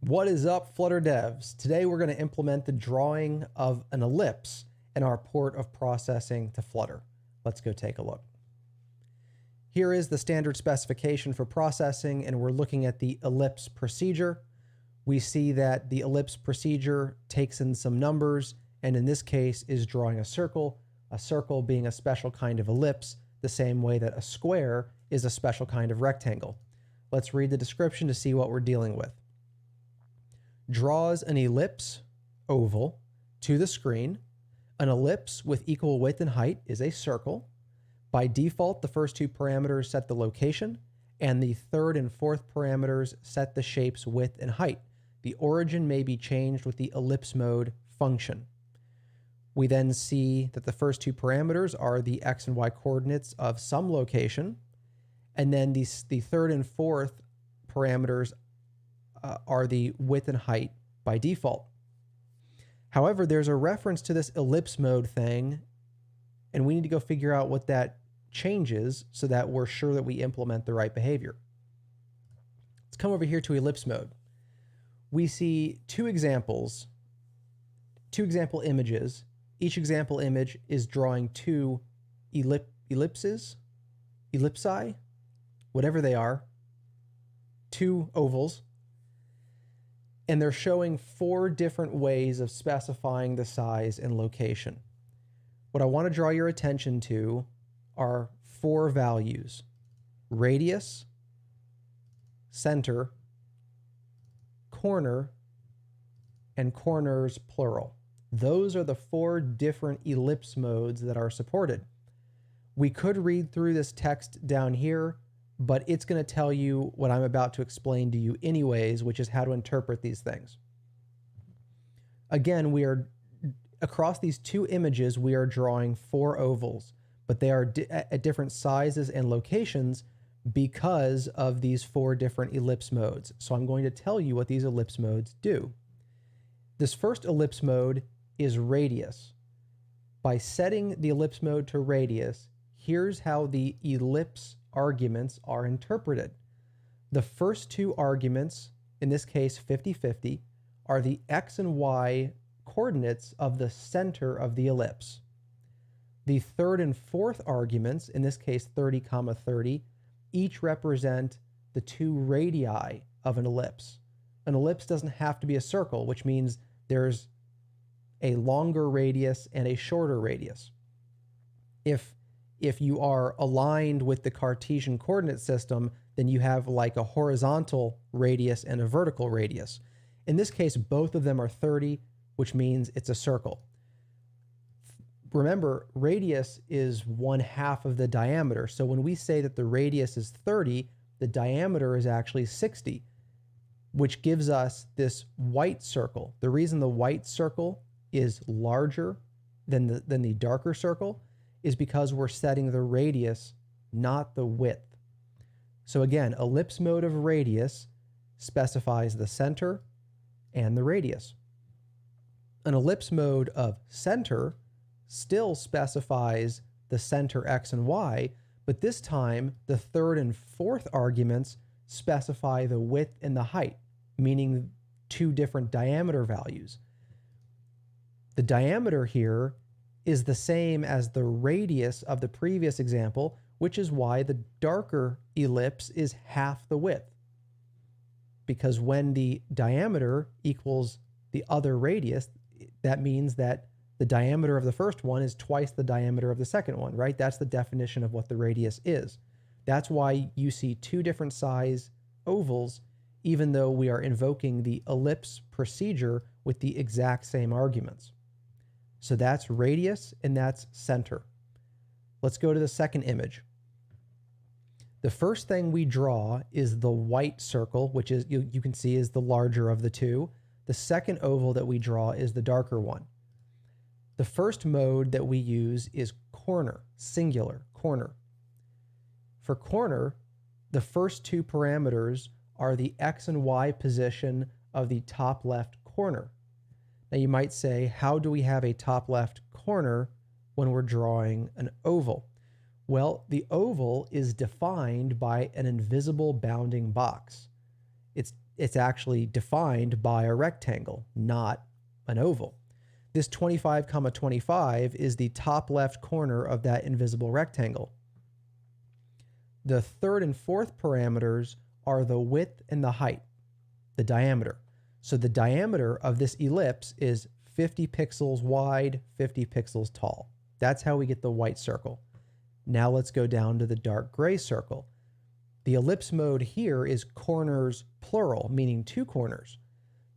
What is up, Flutter devs? Today we're going to implement the drawing of an ellipse in our port of processing to Flutter. Let's go take a look. Here is the standard specification for processing, and we're looking at the ellipse procedure. We see that the ellipse procedure takes in some numbers, and in this case is drawing a circle being a special kind of ellipse, the same way that a square is a special kind of rectangle. Let's read the description to see what we're dealing with. Draws an ellipse, oval, to the screen. An ellipse with equal width and height is a circle. By default, the first two parameters set the location, and the third and fourth parameters set the shape's width and height. The origin may be changed with the ellipse mode function. We then see that the first two parameters are the x and y coordinates of some location, and then the third and fourth parameters are the width and height by default. However, there's a reference to this ellipse mode thing, and we need to go figure out what that changes so that we're sure that we implement the right behavior. Let's come over here to ellipse mode. We see two example images. Each example image is drawing two ellipses, ellipsi, whatever they are, two ovals, and they're showing four different ways of specifying the size and location. What I want to draw your attention to are four values: radius, center, corner, and corners plural. Those are the four different ellipse modes that are supported. We could read through this text down here, but it's going to tell you what I'm about to explain to you anyways, which is how to interpret these things. Again, across these two images, we are drawing four ovals, but they are at different sizes and locations because of these four different ellipse modes. So I'm going to tell you what these ellipse modes do. This first ellipse mode is radius. By setting the ellipse mode to radius, here's how the ellipse arguments are interpreted. The first two arguments, in this case 50-50, are the x and y coordinates of the center of the ellipse. The third and fourth arguments, in this case 30-30, each represent the two radii of an ellipse. An ellipse doesn't have to be a circle, which means there's a longer radius and a shorter radius. If you are aligned with the Cartesian coordinate system, then you have like a horizontal radius and a vertical radius. In this case, both of them are 30, which means it's a circle. Remember, radius is 1/2 of the diameter. So when we say that the radius is 30, the diameter is actually 60, which gives us this white circle. The reason the white circle is larger than the darker circle is because we're setting the radius, not the width. So again, ellipse mode of radius specifies the center and the radius. An ellipse mode of center still specifies the center x and y, but this time the third and fourth arguments specify the width and the height, meaning two different diameter values. The diameter here is the same as the radius of the previous example, which is why the darker ellipse is half the width. Because when the diameter equals the other radius, that means that the diameter of the first one is twice the diameter of the second one, right? That's the definition of what the radius is. That's why you see two different size ovals, even though we are invoking the ellipse procedure with the exact same arguments. So that's radius and that's center. Let's go to the second image. The first thing we draw is the white circle, which is you can see is the larger of the two. The second oval that we draw is the darker one. The first mode that we use is corner, singular, corner. For corner, the first two parameters are the x and y position of the top left corner. Now you might say, how do we have a top left corner when we're drawing an oval? Well, the oval is defined by an invisible bounding box. it's actually defined by a rectangle, not an oval. This 25, 25 is the top left corner of that invisible rectangle. The third and fourth parameters are the width and the height, the diameter. So the diameter of this ellipse is 50 pixels wide, 50 pixels tall. That's how we get the white circle. Now let's go down to the dark gray circle. The ellipse mode here is corners plural, meaning 2 corners.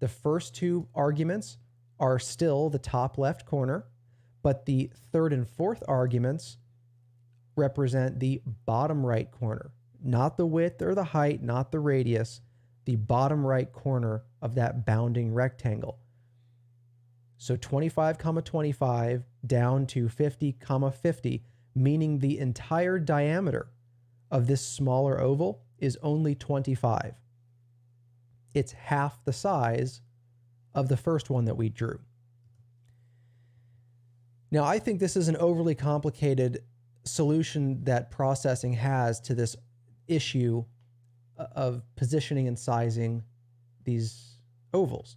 The first 2 arguments are still the top left corner, but the third and fourth arguments represent the bottom right corner, not the width or the height, not the radius, the bottom right corner of that bounding rectangle. So 25, 25 down to 50, 50, meaning the entire diameter of this smaller oval is only 25. It's half the size of the first one that we drew. Now, I think this is an overly complicated solution that processing has to this issue of positioning and sizing these ovals,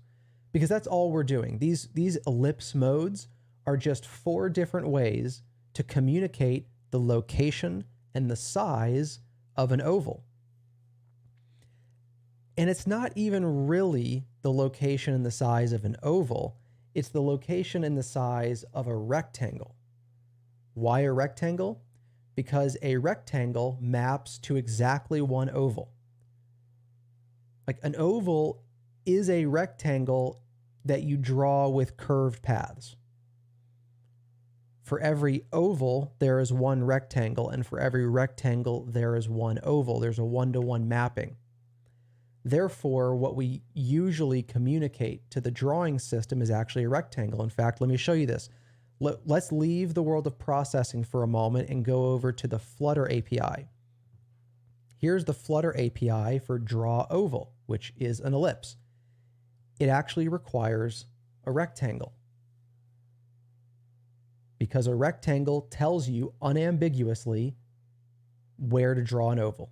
because that's all we're doing. These ellipse modes are just 4 different ways to communicate the location and the size of an oval. And it's not even really the location and the size of an oval, it's the location and the size of a rectangle. Why a rectangle? Because a rectangle maps to exactly one oval. Like an oval is a rectangle that you draw with curved paths. For every oval, there is one rectangle, and for every rectangle, there is one oval. There's a one-to-one mapping. Therefore, what we usually communicate to the drawing system is actually a rectangle. In fact, let me show you this. Let's leave the world of processing for a moment and go over to the Flutter API. Here's the Flutter API for draw oval, which is an ellipse. It actually requires a rectangle, because a rectangle tells you unambiguously where to draw an oval.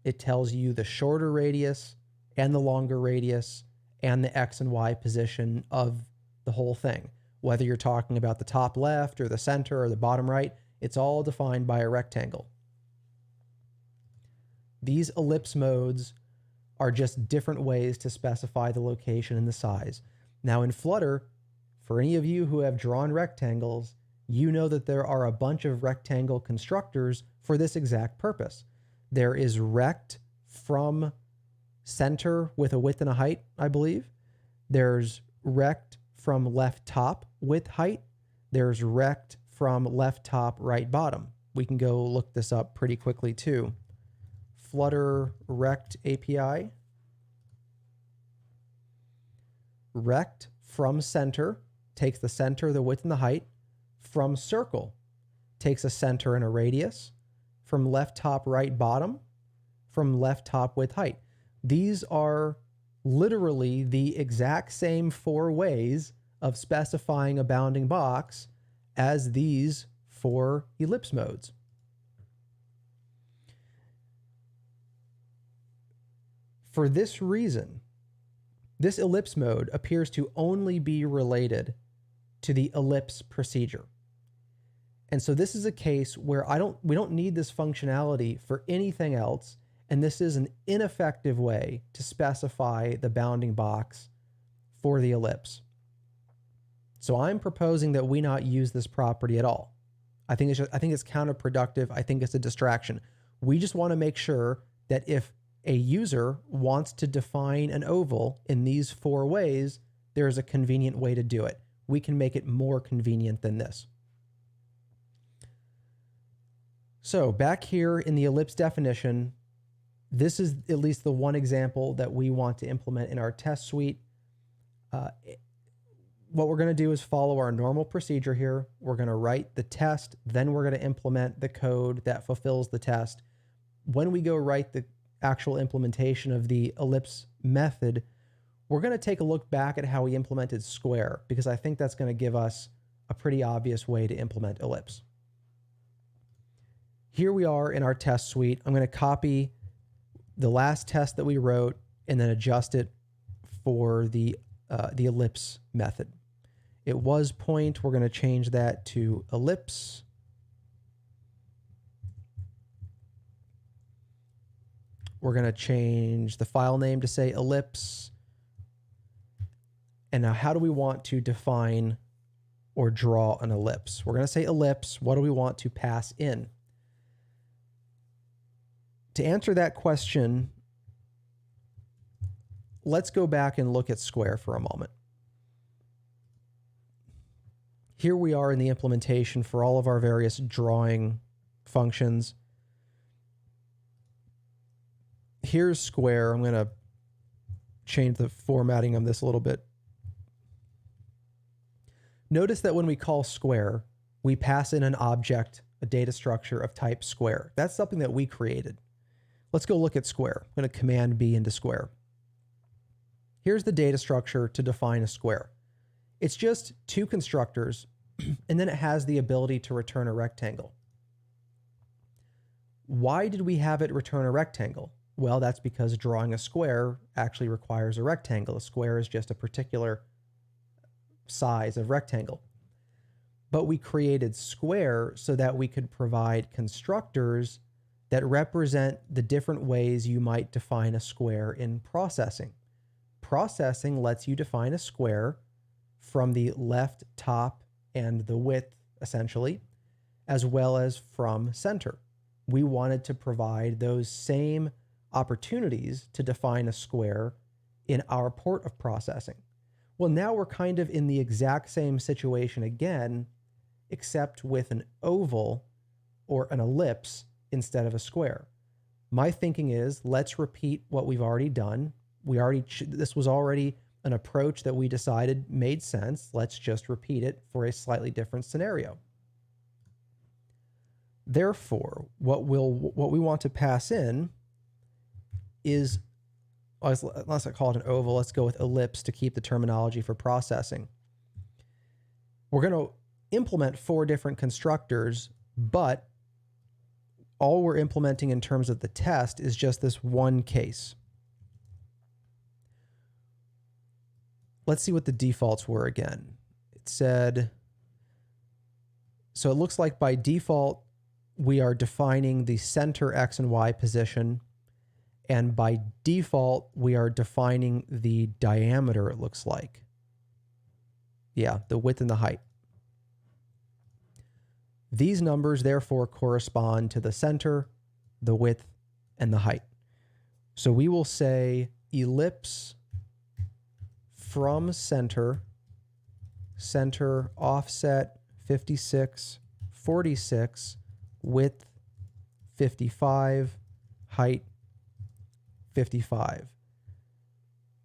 It tells you the shorter radius and the longer radius and the X and Y position of the whole thing. Whether you're talking about the top left or the center or the bottom right, it's all defined by a rectangle. These ellipse modes are just different ways to specify the location and the size. Now in Flutter, for any of you who have drawn rectangles, you know that there are a bunch of rectangle constructors for this exact purpose. There is rect from center with a width and a height, I believe. There's rect from left top with height. There's rect from left top, right bottom. We can go look this up pretty quickly too. Flutter rect API. Rect from center takes the center, the width, and the height. From circle takes a center and a radius. From left top, right bottom. From left top with height. These are literally the exact same 4 ways of specifying a bounding box as these 4 ellipse modes. For this reason, this ellipse mode appears to only be related to the ellipse procedure. And so this is a case where we don't need this functionality for anything else, and this is an ineffective way to specify the bounding box for the ellipse. So I'm proposing that we not use this property at all. I think it's counterproductive. I think it's a distraction. We just want to make sure that if a user wants to define an oval in these 4 ways, there's a convenient way to do it. We can make it more convenient than this. So back here in the ellipse definition, this is at least the one example that we want to implement in our test suite. What we're going to do is follow our normal procedure here. We're going to write the test, then we're going to implement the code that fulfills the test. When we go write the actual implementation of the ellipse method, we're going to take a look back at how we implemented square, because I think that's going to give us a pretty obvious way to implement ellipse. Here we are in our test suite. I'm going to copy the last test that we wrote and then adjust it for the ellipse method. It was point. We're going to change that to ellipse. We're going to change the file name to say ellipse. And now how do we want to define or draw an ellipse? We're going to say ellipse. What do we want to pass in? To answer that question, let's go back and look at square for a moment. Here we are in the implementation for all of our various drawing functions. Here's square. I'm going to change the formatting of this a little bit. Notice that when we call square, we pass in an object, a data structure of type square. That's something that we created. Let's go look at square. I'm going to Command B into square. Here's the data structure to define a square. It's just two constructors, and then it has the ability to return a rectangle. Why did we have it return a rectangle? Well, that's because drawing a square actually requires a rectangle. A square is just a particular size of rectangle. But we created square so that we could provide constructors that represent the different ways you might define a square in processing. Processing lets you define a square from the left top and the width, essentially, as well as from center. We wanted to provide those same opportunities to define a square in our port of processing. Well, now we're kind of in the exact same situation again, except with an oval or an ellipse instead of a square. My thinking is, let's repeat what we've already done. This was already an approach that we decided made sense. Let's just repeat it for a slightly different scenario. Therefore, what we want to pass in is, unless I call it an oval, let's go with ellipse to keep the terminology for processing. We're going to implement 4 different constructors, but all we're implementing in terms of the test is just this one case. Let's see what the defaults were again. It said, so it looks like by default, we are defining the center X and Y position. And by default, we are defining the diameter, it looks like. Yeah, the width and the height. These numbers, therefore, correspond to the center, the width, and the height. So we will say ellipse from center, center offset 56, 46, width 55, height 55.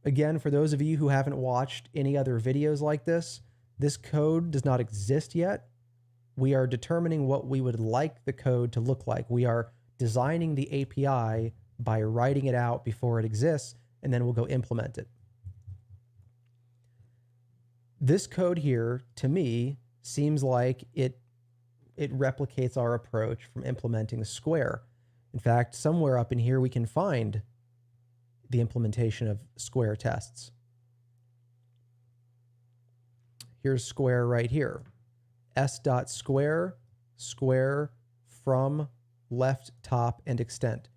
Again, for those of you who haven't watched any other videos like this code does not exist yet. We are determining what we would like the code to look like. We are designing the API by writing it out before it exists, and then we'll go implement it. This code here, to me, seems like it replicates our approach from implementing the square. In fact, somewhere up in here we can find the implementation of square tests. Here's square right here. S.square, square from left top and extent.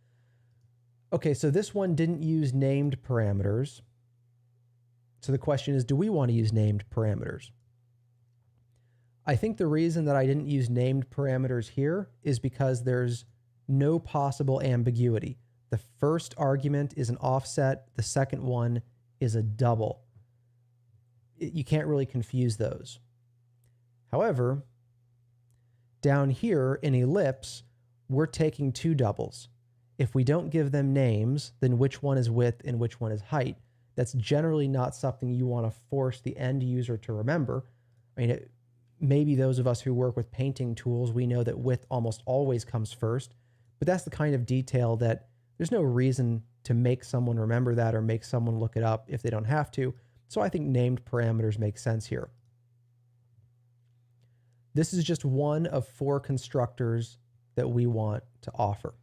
Okay, so this one didn't use named parameters. So the question is, do we want to use named parameters? I think the reason that I didn't use named parameters here is because there's no possible ambiguity. The first argument is an offset. The second one is a double. You can't really confuse those. However, down here in ellipse, we're taking 2 doubles. If we don't give them names, then which one is width and which one is height? That's generally not something you want to force the end user to remember. I mean, maybe those of us who work with painting tools, we know that width almost always comes first, but that's the kind of detail that there's no reason to make someone remember that or make someone look it up if they don't have to. So I think named parameters make sense here. This is just one of 4 constructors that we want to offer.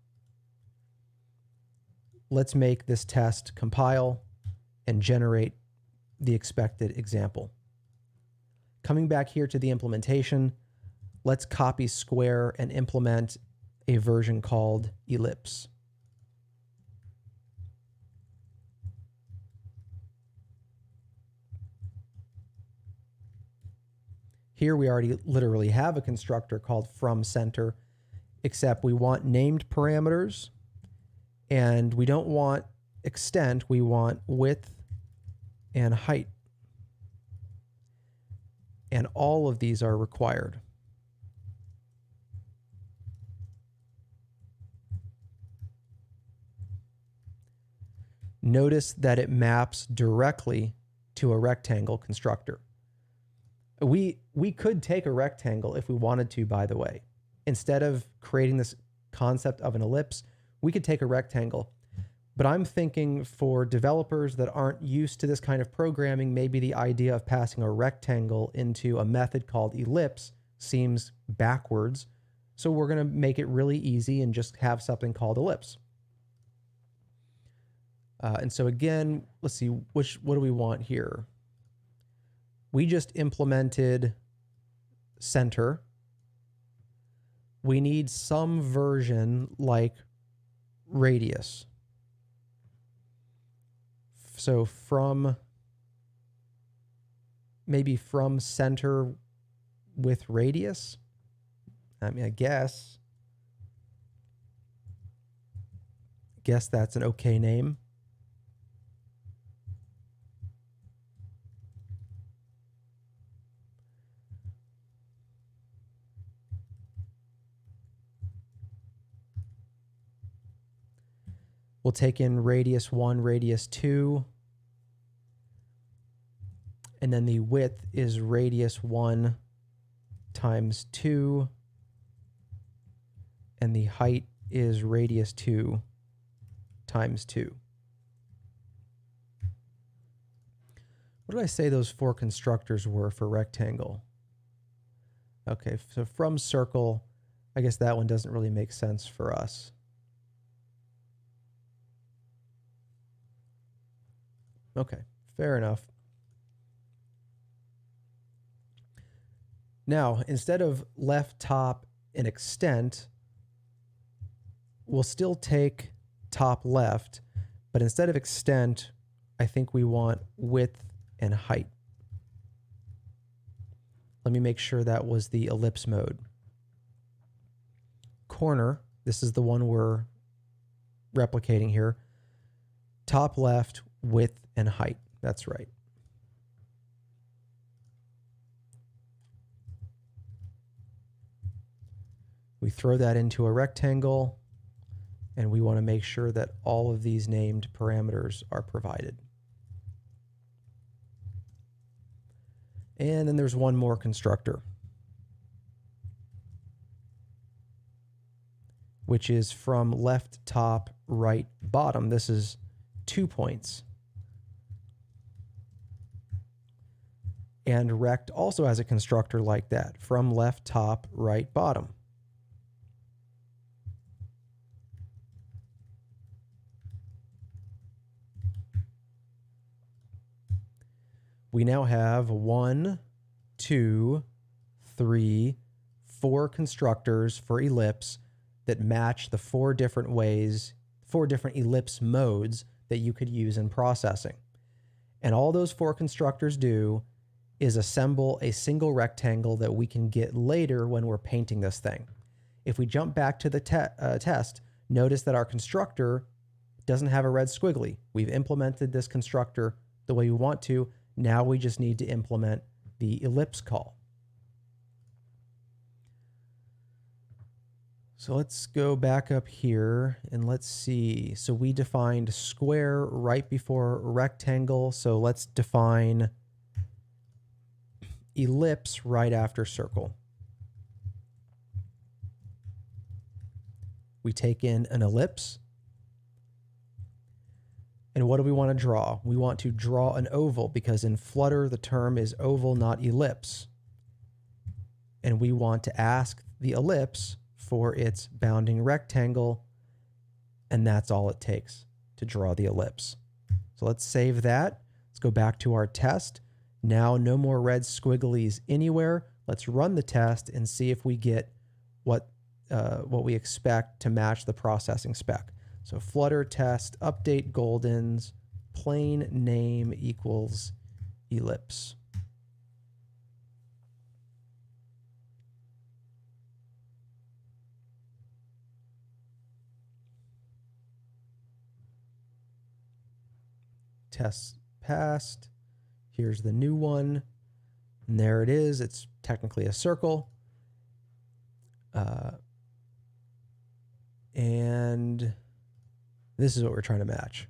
let's make this test compile and generate the expected example. Coming back here to the implementation, let's copy square and implement a version called ellipse. Here we already literally have a constructor called fromCenter, except we want named parameters and we don't want extent, we want width and height. And all of these are required. Notice that it maps directly to a rectangle constructor. We could take a rectangle if we wanted to, by the way. Instead of creating this concept of an ellipse, we could take a rectangle. But I'm thinking for developers that aren't used to this kind of programming, maybe the idea of passing a rectangle into a method called ellipse seems backwards. So we're going to make it really easy and just have something called ellipse. And so again, let's see, what do we want here? We just implemented center. We need some version like radius. So maybe from center with radius. I mean, I guess that's an okay name. We'll take in radius 1, radius 2, and then the width is radius 1 times 2, and the height is radius 2 times 2. What did I say those 4 constructors were for rectangle? Okay, so from circle, I guess that one doesn't really make sense for us. Okay, fair enough. Now, instead of left top and extent, we'll still take top left, but instead of extent, I think we want width and height. Let me make sure that was the ellipse mode. Corner, this is the one we're replicating here. Top left, width and height. That's right. We throw that into a rectangle, and we want to make sure that all of these named parameters are provided. And then there's one more constructor, which is from left top, right bottom. This is 2 points. And rect also has a constructor like that, from left top, right bottom. We now have 1, 2, 3, 4 constructors for ellipse that match the 4 different ways, 4 different ellipse modes that you could use in processing. And all those 4 constructors do is assemble a single rectangle that we can get later when we're painting this thing. If we jump back to the test, notice that our constructor doesn't have a red squiggly. We've implemented this constructor the way we want to. Now we just need to implement the ellipse call. So let's go back up here and let's see. So we defined square right before rectangle. So let's define ellipse right after circle. We take in an ellipse. And what do we want to draw? We want to draw an oval because in Flutter, the term is oval, not ellipse. And we want to ask the ellipse for its bounding rectangle. And that's all it takes to draw the ellipse. So let's save that. Let's go back to our test. Now no more red squigglies anywhere. Let's run the test and see if we get what we expect to match the processing spec. So Flutter test update Goldens plain name equals ellipse. Test passed. Here's the new one. And there it is. It's technically a circle. And this is what we're trying to match.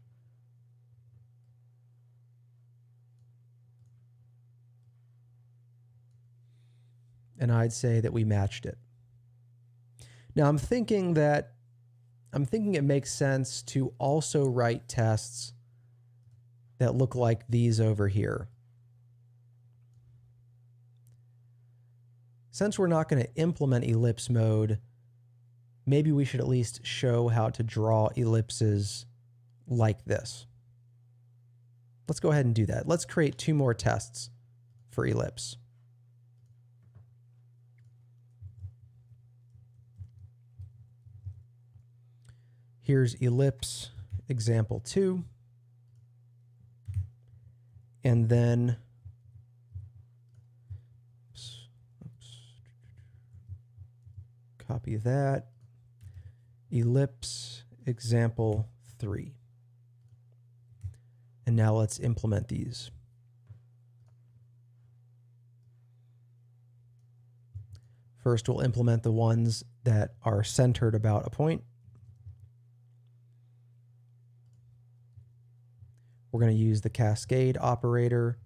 And I'd say that we matched it. Now I'm thinking it makes sense to also write tests that look like these over here. Since we're not going to implement ellipse mode, maybe we should at least show how to draw ellipses like this. Let's go ahead and do that. Let's create 2 more tests for ellipse. Here's ellipse example 2. And then copy that. Ellipse example 3. And now let's implement these. First, we'll implement the ones that are centered about a point. We're going to use the cascade operator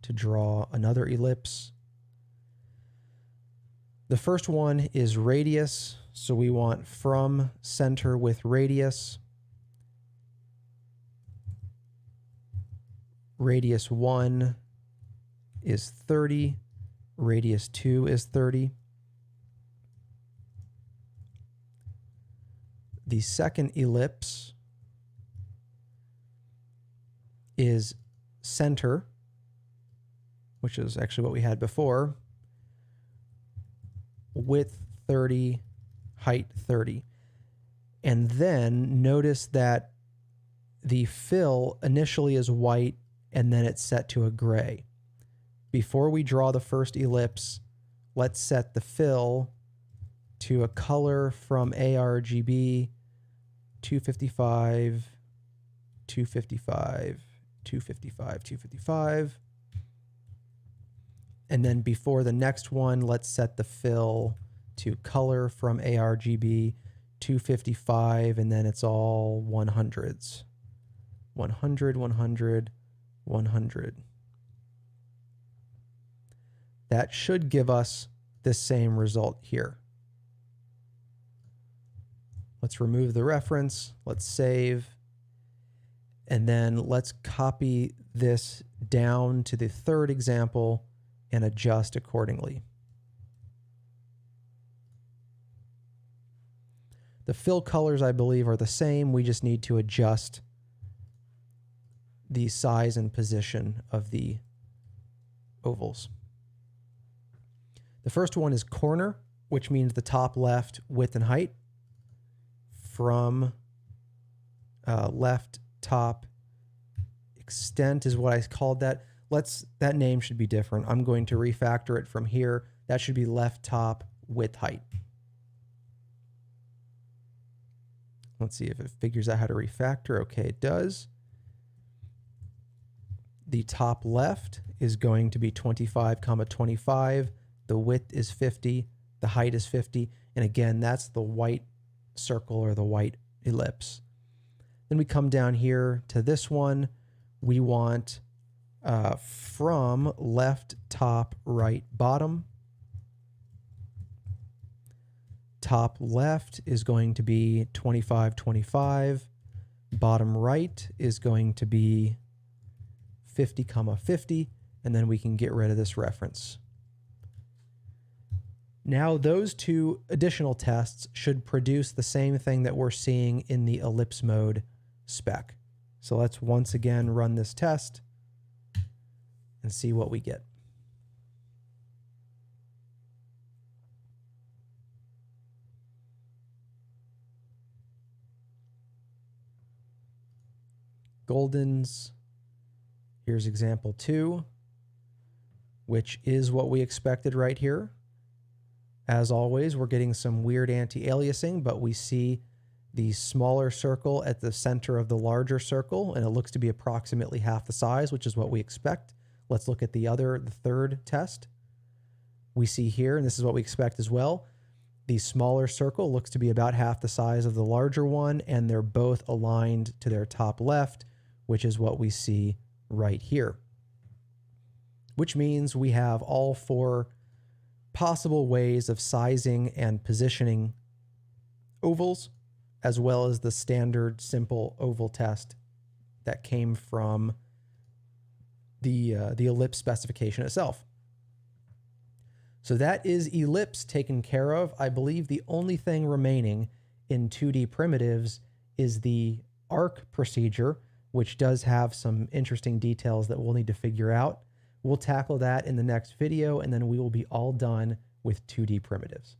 to draw another ellipse. The first one is radius, so we want from center with radius. Radius 1 is 30, radius 2 is 30. The second ellipse is center, which is actually what we had before, width 30, height 30. And then notice that the fill initially is white and then it's set to a gray. Before we draw the first ellipse, let's set the fill to a color from ARGB 255, 255, 255, 255. And then before the next one, let's set the fill to color from ARGB 255, and then it's all 100s. 100, 100, 100. That should give us the same result here. Let's remove the reference. Let's save. And then let's copy this down to the third example and adjust accordingly. The fill colors, I believe, are the same. We just need to adjust the size and position of the ovals. The first one is corner, which means the top left width and height. From left top extent is what I called that. That name should be different. I'm going to refactor it from here. That should be left top width height. Let's see if it figures out how to refactor. Okay, it does. The top left is going to be 25, 25. The width is 50. The height is 50. And again, that's the white circle or the white ellipse. Then we come down here to this one. We want from left top right bottom. Top left is going to be 25, 25. Bottom right is going to be 50, 50. And then we can get rid of this reference. Now those 2 additional tests should produce the same thing that we're seeing in the ellipse mode spec. So let's once again run this test and see what we get. Goldens, here's example 2, which is what we expected right here. As always, we're getting some weird anti-aliasing, but we see the smaller circle at the center of the larger circle, and it looks to be approximately half the size, which is what we expect. Let's look at the third test. We see here, and this is what we expect as well, the smaller circle looks to be about half the size of the larger one, and they're both aligned to their top left, which is what we see right here. Which means we have all 4 possible ways of sizing and positioning ovals, as well as the standard simple oval test that came from the ellipse specification itself. So that is ellipse taken care of. I believe the only thing remaining in 2D primitives is the arc procedure, which does have some interesting details that we'll need to figure out. We'll tackle that in the next video, and then we will be all done with 2D primitives.